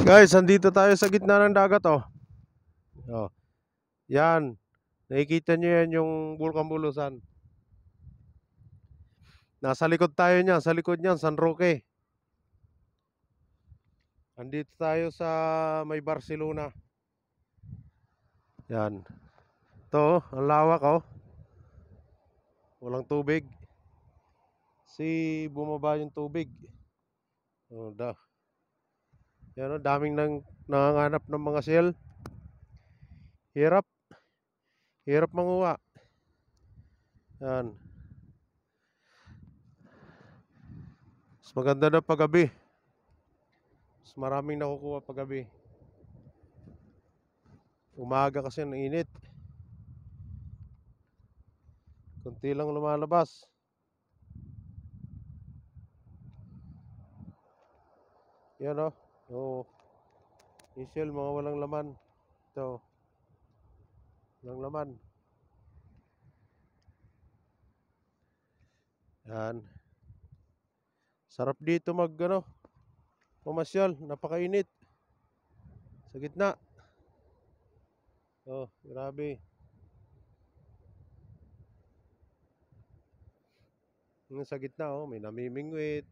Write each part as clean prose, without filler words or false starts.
Guys, andito tayo sa gitna ng dagat, oh. Oh, yan. Nakikita nyo yan yung Bulkan Bulusan. Nasa likod tayo niyan, sa likod niyan, San Roque. Andito tayo sa may Barcelona. Yan. Ito, ang lawak, oh. Walang tubig. Bumaba yung tubig. Oh, yan, oh, daming nanganganap ng mga shell. Hirap. Hirap manguha. Yan. Mas maganda na paggabi. Mas maraming nakukuha paggabi. Umaga kasi ang init. Kunti lang lumalabas. Yan, oh. Oh, yung shell, mga walang laman. Ito, walang laman. Yan. Sarap dito mamasyal. Napakainit. Sa gitna. Oh, grabe. Yung sa gitna, oh, may namimingwit.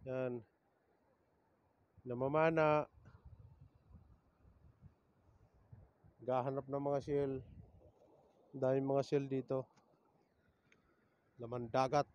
Yan. Namamana. Gahanap ng mga shell. Daming mga shell dito. Laman dagat.